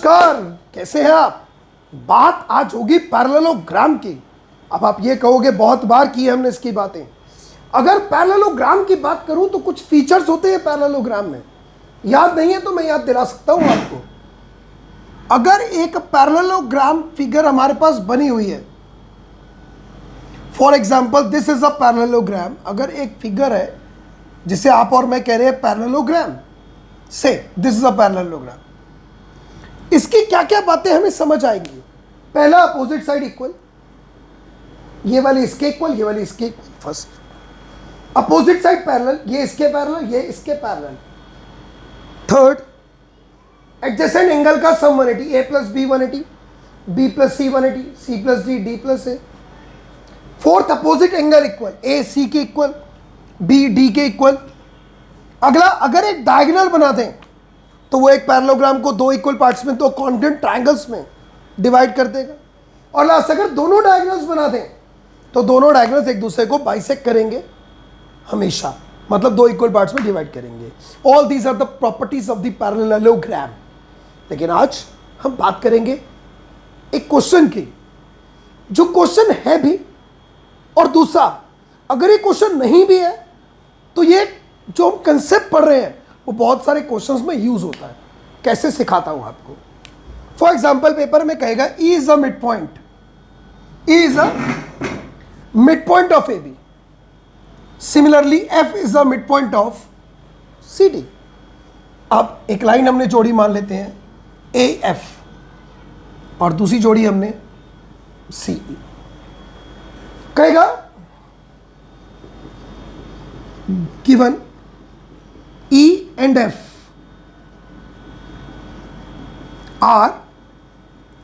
नमस्कार, कैसे हैं आप। बात आज होगी पैरेललोग्राम की। अब आप ये कहोगे बहुत बार की हमने इसकी बातें। अगर पैरेललोग्राम की बात करूं तो कुछ फीचर्स होते हैं पैरेललोग्राम में, याद नहीं है तो मैं याद दिला सकता हूं आपको। अगर एक पैरेललोग्राम फिगर हमारे पास बनी हुई है, for example this is a parallelogram. अगर एक फिगर है जिसे आप और मैं कह रहे हैं पैरेललोग्राम, से दिस इज अ पैरेललोग्राम, इसकी क्या क्या बातें हमें समझ आएंगी। पहला, अपोजिट साइड इक्वल, ये वाली इसके इक्वल, ये वाली इसके equal. First, opposite side parallel, ये इसके पैरेलल, ये इसके पैरेलल। थर्ड, एडजेसेंट एंगल का sum 180, a plus B 180, b plus C 180, c plus D, d plus A. Fourth, opposite angle equal, a c के इक्वल, b d के equal. अगला, अगर एक डायगोनल बना दें तो वो एक पैरेललोग्राम को दो इक्वल पार्ट्स में, दो कॉन्ग्रुएंट ट्रायंगल्स में डिवाइड कर देगा। और लास्ट, अगर दोनों डायगोनल्स बना दें तो दोनों डायगोनल्स एक दूसरे को बाइसेक्ट करेंगे हमेशा, मतलब दो इक्वल पार्ट्स में डिवाइड करेंगे। All these are the properties of the parallelogram. लेकिन आज हम बात करेंगे एक क्वेश्चन की, जो क्वेश्चन है भी, और दूसरा, अगर ये क्वेश्चन नहीं भी है तो ये जो हम कंसेप्ट पढ़ रहे हैं वो बहुत सारे क्वेश्चंस में यूज होता है। कैसे सिखाता हूं आपको। फॉर एग्जाम्पल, पेपर में कहेगा E is a mid point, E is a mid point of AB, similarly F is a mid point of CD। अब एक लाइन हमने जोड़ी मान लेते हैं AF, और दूसरी जोड़ी हमने CE। कहेगा given E and F are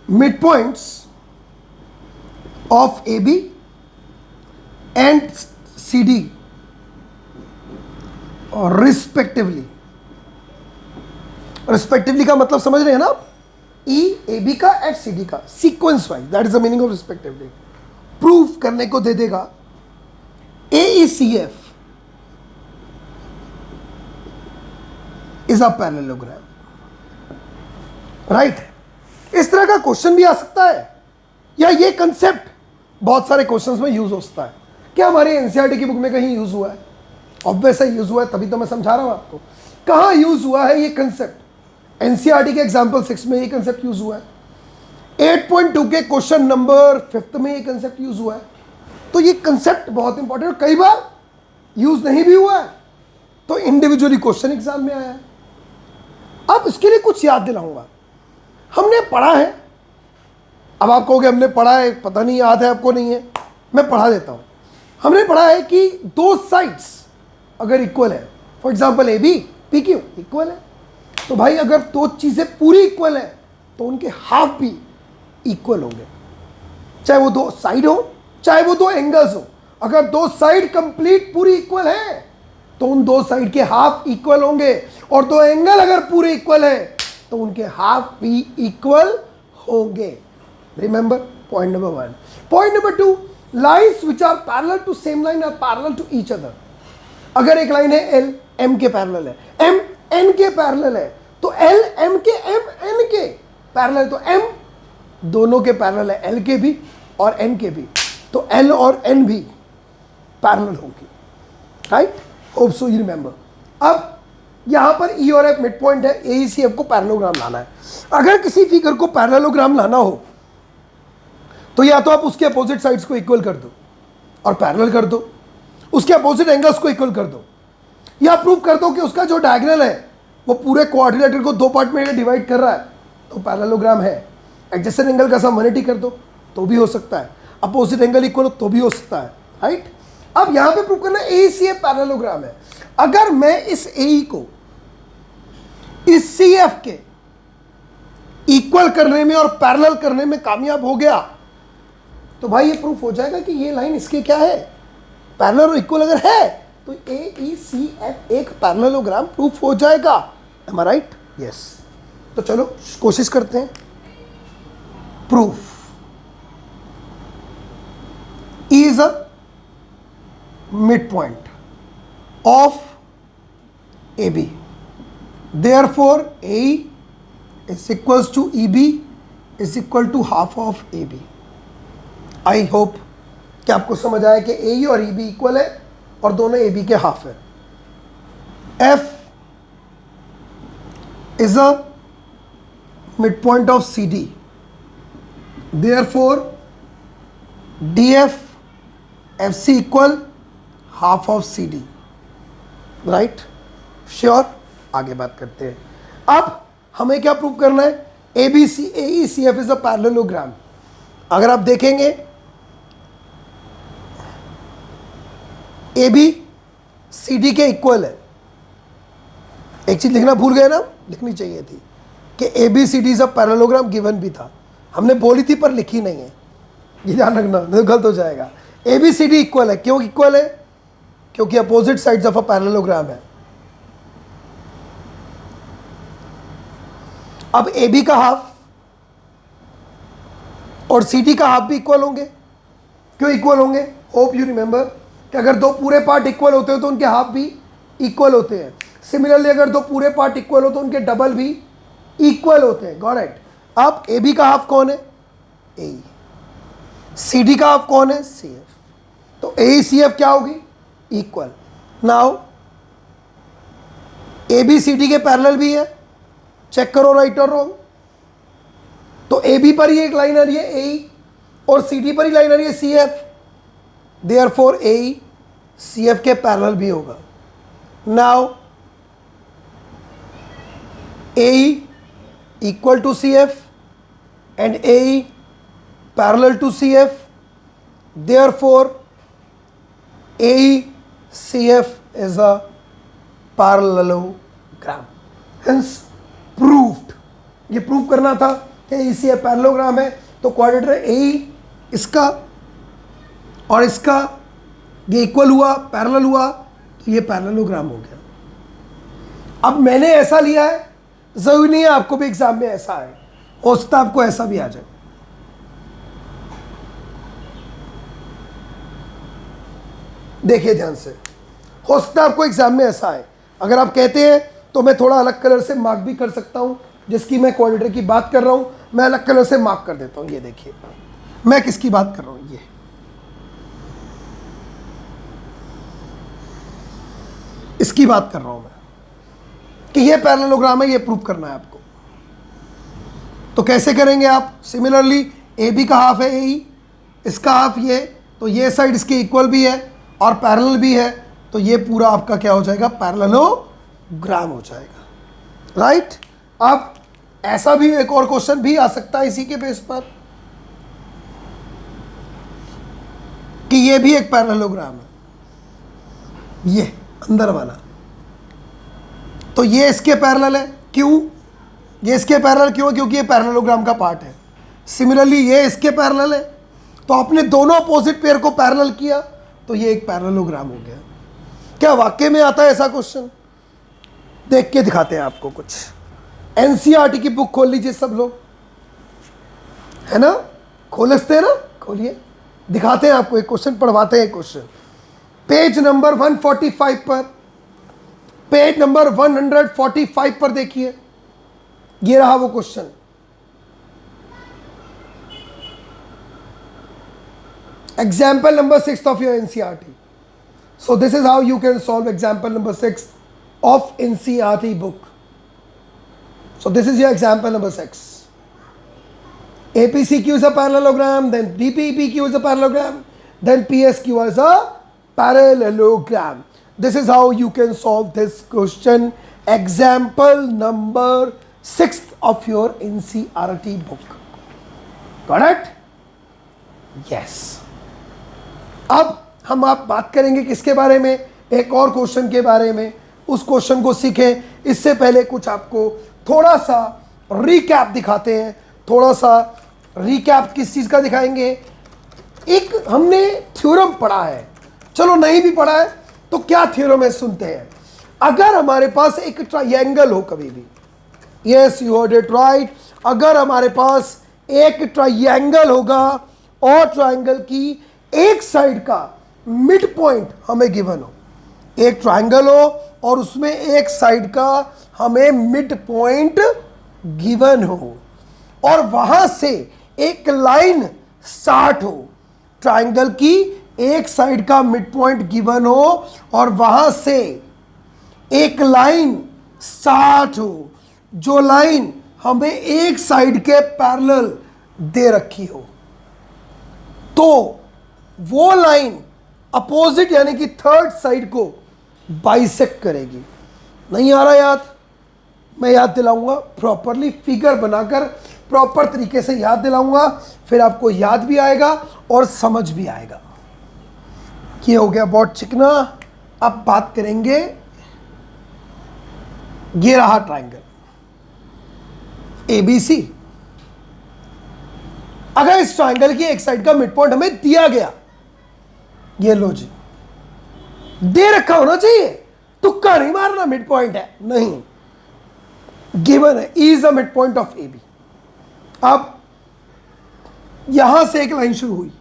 midpoints of AB and CD respectively। Respectively का मतलब समझ रहे हैं ना आप। E AB का, F CD का, sequence wise, that is the meaning of respectively. Proof करने को दे देगा AECF is a parallelogram, right. इस तरह का क्वेश्चन भी आ सकता है, या ये कंसेप्ट बहुत सारे क्वेश्चंस में यूज हो सकता है। क्या हमारे एनसीईआरटी की बुक में कहीं यूज हुआ है? ऑब्वियस है यूज हुआ है, तभी तो मैं समझा रहा हूं आपको। कहां यूज हुआ है ये कंसेप्ट? एनसीईआरटी के एग्जाम्पल 6 में ये कंसेप्ट यूज हुआ है। 8.2 के क्वेश्चन नंबर 5 में ये कंसेप्ट यूज हुआ है। तो ये कंसेप्ट बहुत इंपॉर्टेंट, कई बार यूज नहीं भी हुआ है तो इंडिविजुअली क्वेश्चन एग्जाम में आया है। अब इसके लिए कुछ याद दिलाऊंगा। हमने पढ़ा है, अब आप कहोगे हमने पढ़ा है, पता नहीं याद है आपको, नहीं है, मैं पढ़ा देता हूं। हमने पढ़ा है कि दो साइड्स अगर इक्वल है, for example AB PQ equal है, तो भाई अगर दो चीजें पूरी इक्वल है तो उनके हाफ भी इक्वल होंगे, चाहे वो दो साइड हो, चाहे वो दो एंगल्स हो। अगर दो साइड कंप्लीट पूरी इक्वल है तो उन दो साइड के हाफ इक्वल होंगे, और दो एंगल अगर पूरे इक्वल है तो उनके हाफ भी इक्वल होंगे। Remember, point number 1। Point number 2, lines which are parallel to same line are parallel to each other. अगर एक लाइन है L M के पैरेलल है, M N के पैरेलल है, तो L M के, M N के पैरेलल, तो M दोनों के पैरेलल है, L के भी और N के भी, तो L और N भी पैरेलल होंगी, right. Hope so you remember. अब यहां पर E और F मिड पॉइंट है, AECF को पैरेललोग्राम लाना है। अगर किसी फिगर को पैरेललोग्राम लाना हो तो या तो आप उसके अपोजिट साइड्स को इक्वल कर दो और पैरेलल कर दो, उसके अपोजिट एंगल्स को इक्वल कर दो, या प्रूव कर दो कि उसका जो डायगोनल है वो पूरे क्वाड्रिलेटरल को दो पार्ट में डिवाइड कर रहा है तो पैरेललोग्राम है। एडजेसेंट एंगल का सम 180 कर दो तो भी हो सकता है, अपोजिट एंगल इक्वल हो तो भी हो सकता है, राइट। अब यहां पे प्रूव करना AECF पैरेललोग्राम है। अगर मैं इस AE को इस CF के इक्वल करने में और पैरेलल करने में कामयाब हो गया तो भाई ये प्रूफ हो जाएगा कि ये लाइन इसके क्या है, पैरेलल और इक्वल अगर है तो AECF एक पैरेललोग्राम प्रूफ हो जाएगा। Am I right? यस। तो चलो कोशिश करते हैं। प्रूफ E is a midpoint of AB. Therefore, AE is equals to E B is equal to half of A B. I hope कि आपको समझ आया कि ए और ई बी इक्वल है और दोनों ए बी के हाफ है। F is a mid point of C D, therefore D F F C equal half of C D. Right, sure. आगे बात करते हैं। अब हमें क्या प्रूव करना है? A B C A E C F is a parallelogram. अगर आप देखेंगे ए बी सी डी के इक्वल है। एक चीज लिखना भूल गए ना, लिखनी चाहिए थी कि A B C D is a parallelogram, given भी था, हमने बोली थी पर लिखी नहीं है, ये ध्यान रखना नहीं गलत हो जाएगा। A B C D equal है, क्यों इक्वल है? क्योंकि opposite sides of a parallelogram है। अब ए बी का हाफ और सी डी का हाफ भी इक्वल होंगे। क्यों इक्वल होंगे? होप यू रिमेंबर कि अगर दो पूरे पार्ट इक्वल होते हो तो उनके हाफ भी इक्वल होते हैं। सिमिलरली अगर दो पूरे पार्ट इक्वल हो तो उनके डबल भी इक्वल होते हैं। Got it. अब ए बी का हाफ कौन है? ए। सी डी का हाफ कौन है? C F. तो ए सी एफ क्या होगी? Equal. Now A B C D के पैरेलल भी है, चेक करो राइट और रॉन्ग। तो ए बी पर ही एक लाइन आ रही है ए, और सी डी पर ही लाइन आ रही है C F, therefore A C F के पैरेलल भी होगा। Now A equal to C F and A parallel to C F, therefore A C F is a parallelogram. Hence proved. ये prove करना था कि ए सी एफ पैरेललोग्राम है, तो क्वाड्रेटर ए इसका और इसका ये इक्वल हुआ, पैरेलल हुआ, तो ये पैरेललोग्राम हो गया। अब मैंने ऐसा लिया है, जरूरी नहीं है आपको भी एग्जाम में ऐसा है, हो सकता है आपको ऐसा भी आ जाए। देखिए ध्यान से, हो सकता है आपको एग्जाम में ऐसा है। अगर आप कहते हैं तो मैं थोड़ा अलग कलर से मार्क भी कर सकता हूं, जिसकी मैं क्वाड्रेटर की बात कर रहा हूं, मैं अलग कलर से मार्क कर देता हूं। ये देखिए मैं किसकी बात कर रहा हूं, ये इसकी बात कर रहा हूं मैं कि ये पैरेललोग्राम है, ये प्रूव करना है आपको। तो कैसे करेंगे आप? सिमिलरली ए बी का हाफ है ए, इसका हाफ ये, तो ये साइड इसके इक्वल भी है और पैरेलल भी है, तो ये पूरा आपका क्या हो जाएगा? पैरेललोग्राम हो जाएगा। राइट। अब ऐसा भी एक और क्वेश्चन भी आ सकता है इसी के बेस पर कि ये भी एक पैरेललोग्राम है, ये अंदर वाला, तो ये इसके पैरेलल है। क्यों? ये इसके पैरेलल क्यों? क्योंकि ये पैरेललोग्राम का पार्ट है। सिमिलरली ये इसके पैरेलल है, तो आपने दोनों अपोजिट पेयर को पैरेलल किया, तो ये एक पैरेललोग्राम हो गया। क्या वाकई में आता है ऐसा क्वेश्चन? देख के दिखाते हैं आपको कुछ। एनसीईआरटी की बुक खोल लीजिए सब लोग, है ना, खोल सकते हैं ना, खोलिए, दिखाते हैं आपको एक क्वेश्चन, पढ़वाते हैं क्वेश्चन। पेज नंबर 145 पर, पेज नंबर 145 पर देखिए, ये रहा वो question. Example number 6 of your NCERT. So this is how you can solve example number 6 of NCERT book. So this is your example number 6. APCQ is a parallelogram, then DPPQ is a parallelogram, then PSQ is a parallelogram. This is how you can solve this question. Example number 6 of your NCERT book. Got it? Yes. अब हम आप बात करेंगे किसके बारे में? एक और क्वेश्चन के बारे में। उस क्वेश्चन को सीखें, इससे पहले कुछ आपको थोड़ा सा रिकैप दिखाते हैं। थोड़ा सा रिकैप किस चीज़ का दिखाएंगे? एक हमने थ्योरम पढ़ा है, चलो नहीं भी पढ़ा है तो क्या थ्योरम है सुनते हैं। अगर हमारे पास एक ट्रायंगल हो, कभी भी, yes you heard it right, अगर हमारे पास एक ट्रायंगल होगा और ट्रायंगल की एक साइड का मिड पॉइंट हमें गिवन हो, एक ट्रायंगल हो और उसमें एक साइड का हमें मिड पॉइंट गिवन हो और वहां से एक लाइन स्टार्ट हो, ट्राइंगल की एक साइड का मिड पॉइंट गिवन हो और वहां से एक लाइन स्टार्ट हो, जो लाइन हमें एक साइड के पैरेलल दे रखी हो, तो वो लाइन अपोजिट यानी कि थर्ड साइड को बाइसेक्ट करेगी। नहीं आ रहा याद? मैं याद दिलाऊंगा, प्रॉपरली फिगर बनाकर प्रॉपर तरीके से याद दिलाऊंगा, फिर आपको याद भी आएगा और समझ भी आएगा। ये हो गया बहुत चिकना। अब बात करेंगे, ये रहा ट्राइंगल ABC। अगर इस ट्राइंगल की एक साइड का मिड पॉइंट हमें दिया गया, ये लो जी, दे रखा होना चाहिए, तुक्का नहीं मारना मिड पॉइंट है, नहीं, गिवन है, E is the mid point of AB। अब यहां से एक लाइन शुरू हुई,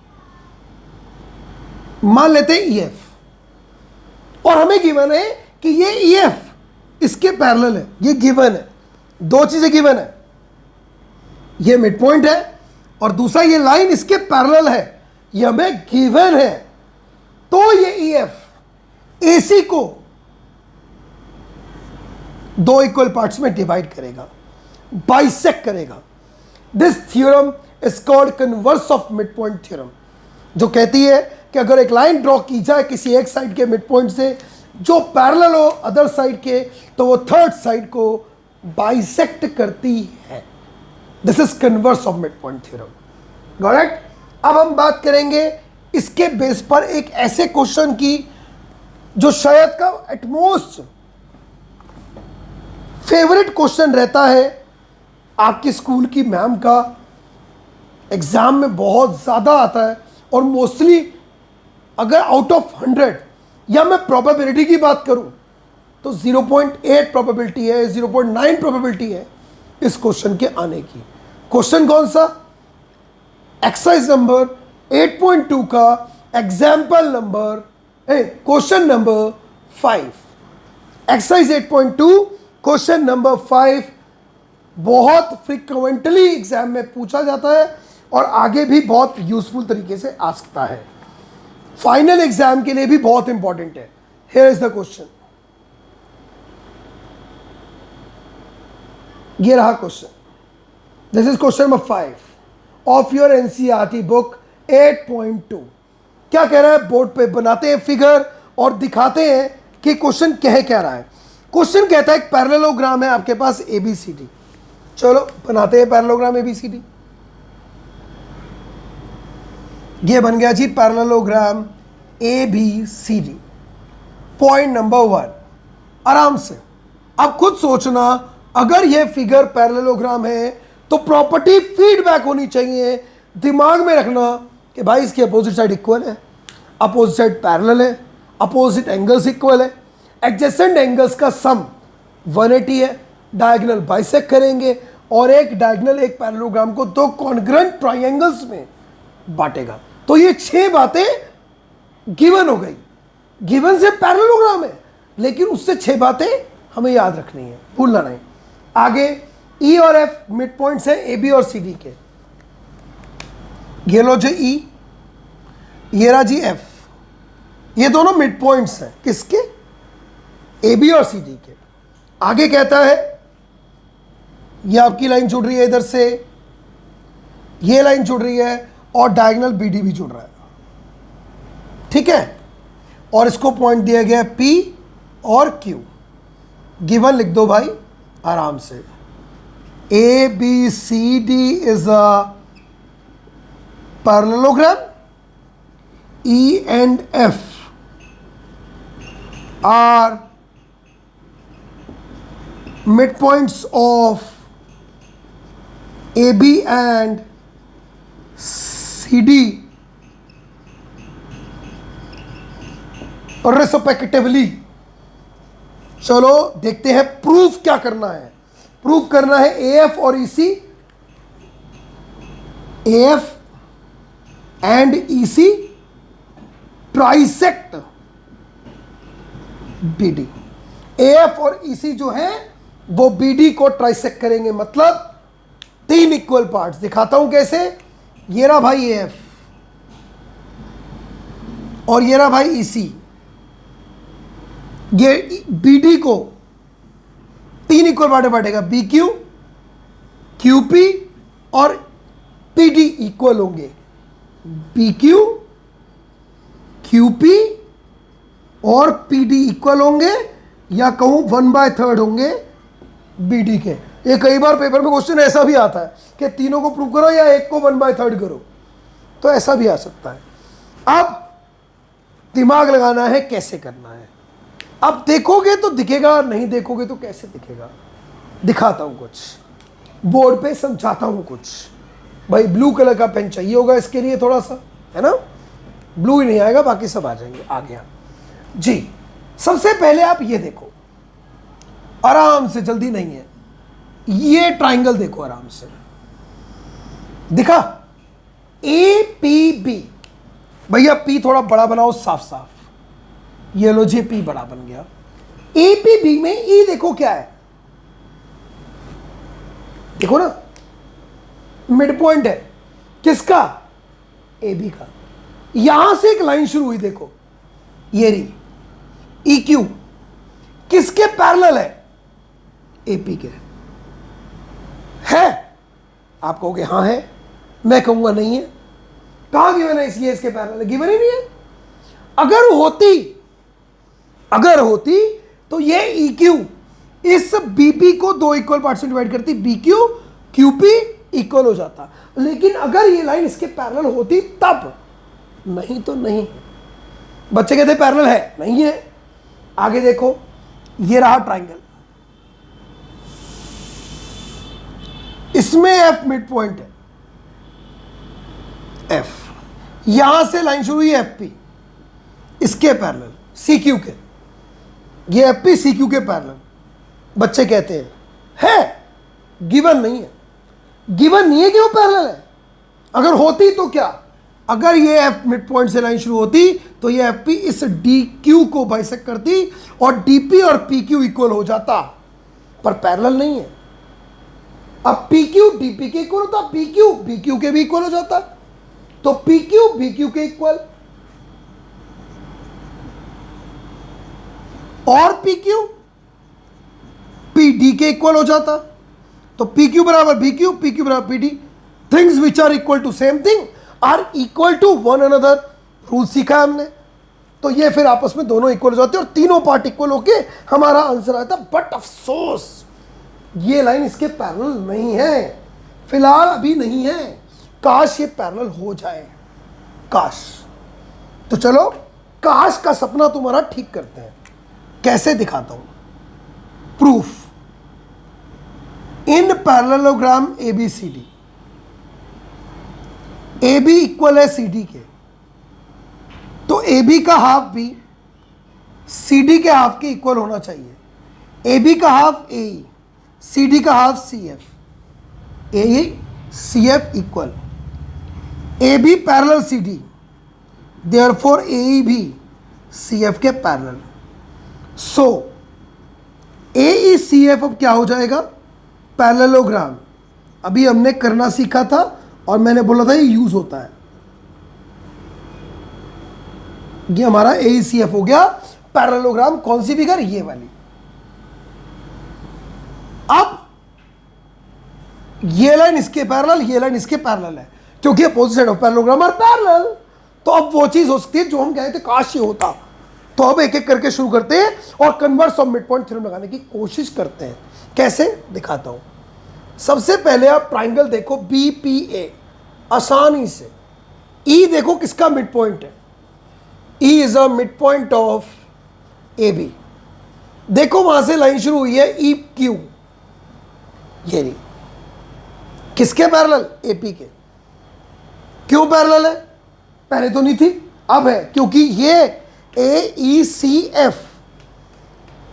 मान लेते हैं EF, और हमें गिवन है कि ये EF इसके पैरेलल है, ये गिवन है, दो चीजें गिवन है, ये मिड पॉइंट है और दूसरा ये लाइन इसके पैरेलल है, ये हमें गिवन है। तो ये EF AC को दो इक्वल पार्ट्स में डिवाइड करेगा, बाइसेक्ट करेगा। This theorem is called converse of mid point theorem, जो कहती है कि अगर एक लाइन ड्रॉ की जाए किसी एक साइड के मिड पॉइंट से जो पैरेलल हो अदर साइड के, तो वो थर्ड साइड को बाइसेक्ट करती है। This is converse of mid point theorem. Got it? अब हम बात करेंगे इसके बेस पर एक ऐसे क्वेश्चन की जो शायद का एटमोस्ट फेवरेट क्वेश्चन रहता है आपकी स्कूल की मैम का, एग्जाम में बहुत ज्यादा आता है, और मोस्टली अगर आउट ऑफ 100 या मैं प्रोबेबिलिटी की बात करूं तो 0.8 प्रोबेबिलिटी है, 0.9 प्रोबेबिलिटी है इस क्वेश्चन के आने की। क्वेश्चन कौन सा? एक्सरसाइज नंबर 8.2 का example number, question number 5। Exercise 8.2 question number 5 बहुत फ्रीक्वेंटली एग्जाम में पूछा जाता है और आगे भी बहुत यूजफुल तरीके से आ सकता है, फाइनल एग्जाम के लिए भी बहुत इंपॉर्टेंट है। हियर इज द क्वेश्चन, ये रहा question. This is question number 5 of your NCERT book 8.2। क्या कह रहा है? बोर्ड पे बनाते हैं फिगर और दिखाते हैं कि क्वेश्चन कह रहा है। क्वेश्चन कहता है एक पैरेललोग्राम है आपके पास ABCD। चलो बनाते हैं पैरेललोग्राम ABCD। ये बन गया जी पैरेललोग्राम ABCD। पॉइंट नंबर 1, आराम से अब खुद सोचना, अगर ये फिगर पैरेललोग्राम है तो प्रॉपर्टी फीडबैक होनी चाहिए। दिमाग में रखना कि भाई इसकी अपोजिट साइड इक्वल है, अपोजिट साइड पैरेलल है, अपोजिट एंगल्स इक्वल है, एडजेसेंट एंगल्स का सम 180 है, डायगोनल बाइसेक्ट करेंगे और एक डायगोनल एक पैरेललोग्राम को दो कॉन्ग्रुएंट ट्राइंगल्स में बांटेगा। तो ये 6 बातें गिवन हो गई। गिवन से पैरेललोग्राम है, लेकिन उससे 6 बातें हमें याद रखनी है, भूलना नहीं। आगे E और F मिड पॉइंट्स हैं AB और CD के। ये लो जी E, ये रहा जी F, ये दोनों मिड पॉइंट्स हैं किसके? AB और CD के। आगे कहता है ये आपकी लाइन जुड़ रही है इधर से, ये लाइन जुड़ रही है और डायगोनल BD भी जुड़ रहा है, ठीक है, और इसको पॉइंट दिया गया है P और Q। गिवन लिख दो भाई आराम से। ABCD is a parallelogram. E and F are midpoints of AB and CD respectively। चलो देखते हैं प्रूफ क्या करना है। प्रूफ करना है AF और EC, AF and EC trisect BD। AF और EC जो है वो BD को ट्राइसेक्ट करेंगे, मतलब 3 इक्वल पार्ट्स। दिखाता हूं कैसे। ये रहा भाई AF और ये रहा भाई EC। ये BD को 3 इक्वल पार्ट में बांटेगा, BQ, QP और PD इक्वल होंगे। BQ, QP और PD इक्वल होंगे, या कहूं 1/3 होंगे BD के। ये कई बार पेपर में क्वेश्चन ऐसा भी आता है कि तीनों को प्रूव करो या एक को 1/3 करो, तो ऐसा भी आ सकता है। अब दिमाग लगाना है कैसे करना है। अब देखोगे तो दिखेगा, नहीं देखोगे तो कैसे दिखेगा। दिखाता हूं कुछ, बोर्ड पे समझाता हूं कुछ। भाई ब्लू कलर का पेन चाहिए होगा इसके लिए थोड़ा सा, है ना। ब्लू ही नहीं आएगा, बाकी सब आ जाएंगे। आ गया जी। सबसे पहले आप ये देखो, आराम से, जल्दी नहीं है। ये ट्राइंगल देखो आराम से, दिखा APB। भैया P थोड़ा बड़ा बनाओ, साफ साफ। ये लो जी, P बड़ा बन गया। APB में E देखो क्या है, देखो ना, मिड पॉइंट है किसका, AB का। यहां से एक लाइन शुरू हुई, देखो ये रही EQ, किसके पैरेलल है, AP के। है, आप कहोगे हाँ है, मैं कहूंगा नहीं है। कहां गिवन है, इसलिए इसके पैरेलल है, गिवन ही नहीं है। अगर होती तो ये EQ इस BP को 2 इक्वल पार्ट्स में डिवाइड करती, BQ QP इक्वल हो जाता। लेकिन अगर ये लाइन इसके पैरेलल होती तब, नहीं तो नहीं। बच्चे कहते पैरेलल है, नहीं है। आगे देखो, ये रहा ट्राइंगल, इसमें F मिड पॉइंट है, F। यहां से लाइन शुरू हुई FP, इसके पैरेलल CQ के। ये FP CQ के पैरेलल। बच्चे कहते हैं है, गिवन नहीं है। गिवन नहीं है कि वो पैरेलल है। अगर होती तो क्या, अगर ये F मिड पॉइंट से लाइन शुरू होती तो ये FP इस DQ को बाइसेक्ट करती और DP और PQ इक्वल हो जाता, पर पैरेलल नहीं है। अब PQ DP के इक्वल होता, PQ BQ के भी इक्वल हो जाता, तो PQ BQ के इक्वल और PQ PD के इक्वल हो जाता, तो PQ बराबर BQ, PQ बराबर PD। Things which are equal to same thing are equal to one another. Rule सीखा हमने, तो ये फिर आपस में दोनों इक्वल हो जाते हैं और तीनों पार्ट इक्वल होके हमारा आंसर आता। बट अफसोस ये लाइन इसके पैरेलल नहीं है, फिलहाल अभी नहीं है। काश ये पैरेलल हो जाए, काश। तो चलो काश का सपना तुम्हारा ठीक करते हैं। कैसे दिखाता हूं प्रूफ। इन पैरेललोग्राम ABCD, AB इक्वल है CD के, तो AB का हाफ भी CD के हाफ के इक्वल होना चाहिए। AB का हाफ AE, CD का half CF, AE CF equal. AB parallel CD, therefore AE भी CF के पैरेलल। सो AE CF अब क्या हो जाएगा, पैरेललोग्राम। अभी हमने करना सीखा था और मैंने बोला था ये यूज होता है। ये हमारा AECF हो गया पैरेललोग्राम। कौन सी फिगर, ये वाली। अब ये लाइन इसके पैरेलल, ये लाइन इसके पैरेलल है, क्योंकि opposite side of parallelogram are parallel. तो अब वो चीज हो सकती है जो हम कह रहे थे काश ये होता। तो अब एक एक करके शुरू करते हैं और converse of mid point theorem लगाने की कोशिश करते हैं। कैसे, दिखाता हूं। सबसे पहले आप ट्राइंगल देखो BPA, आसानी से। E देखो किसका मिड पॉइंट है, E is a mid point of AB। देखो वहां से लाइन शुरू हुई है EQ, ये नहीं, किसके पैरेलल, AP के। क्यों पैरेलल है, पहले तो नहीं थी, अब है, क्योंकि ये AECF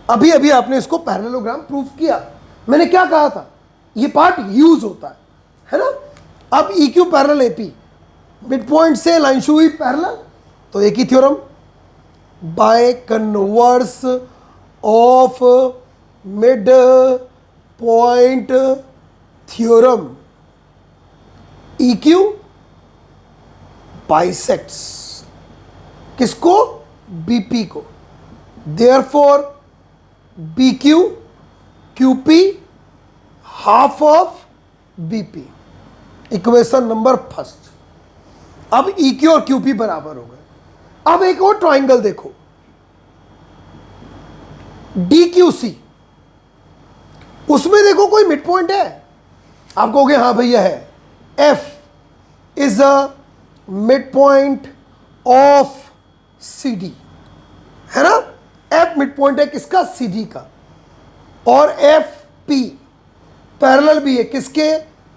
अभी अभी आपने इसको पैरेललोग्राम प्रूफ किया। मैंने क्या कहा था, ये पार्ट यूज होता है ना। अब EQ parallel AP, mid point से लाइन शुरू हुई पैरेलल, तो एक ही theorem, by converse of mid point theorem, EQ bisects किसको? BP को। Therefore BQ QP half of BP। Equation number first. अब EQ और QP बराबर हो गए। अब एक और ट्राइंगल देखो, DQC, उसमें देखो कोई मिड पॉइंट है? आप कहोगे हाँ भैया है, F is a mid point of CD, है ना? F मिड पॉइंट है किसका? CD का। और FP पैरेलल भी है किसके?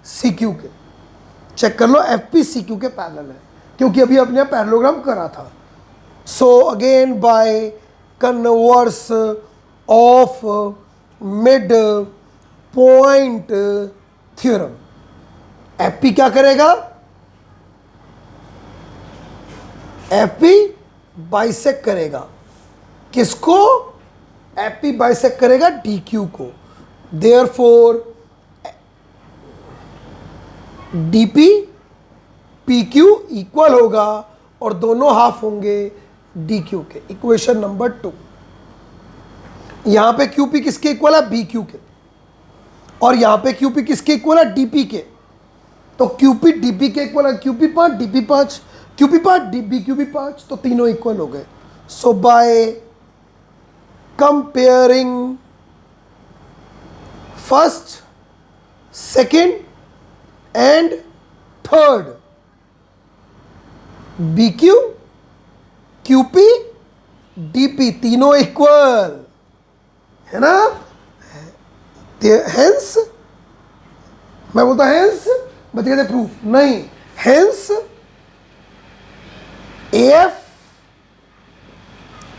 CQ के। चेक कर लो, FP CQ के पैरेलल है, क्योंकि अभी अपने पैरेललोग्राम करा था। So again bye converse of mid point theorem, FP क्या करेगा? FP बाइसेक्ट करेगा किसको? FP बाइसेक्ट करेगा DQ को। देयरफॉर DP PQ इक्वल होगा और दोनों हाफ होंगे DQ के। Equation number 2। यहां पे QP किसके इक्वल है? BQ के। और यहां पे QP किसके इक्वल है? DP के। तो QP DP के इक्वल है, QP 5 DP 5, QP 5 BQ भी 5, तो तीनों इक्वल हो गए। So by comparing first, second and third, BQ QP DP तीनों इक्वल, है ना? हेंस, मैं बोलता हेंस, बच्चे कहते प्रूफ नहीं, हेंस AF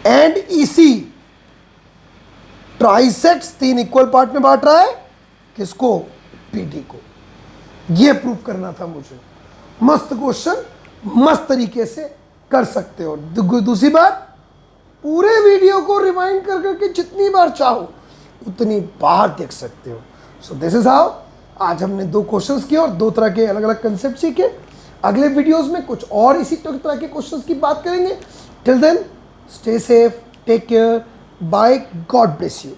एंड EC ट्राइसेक्ट्स तीन इक्वल पार्ट में बांट रहा है किसको? PD को। यह प्रूफ करना था मुझे। मस्त क्वेश्चन, मस्त तरीके से कर सकते हो। दूसरी बात, पूरे वीडियो को रिवाइंड कर करके जितनी बार चाहो उतनी बार देख सकते हो। सो दिस इज हाउ आज हमने 2 क्वेश्चंस किए और 2 तरह के अलग अलग कंसेप्ट सीखे। अगले वीडियोस में कुछ और इसी तरह के क्वेश्चंस की बात करेंगे। Till then stay safe, take care, bye, God bless you.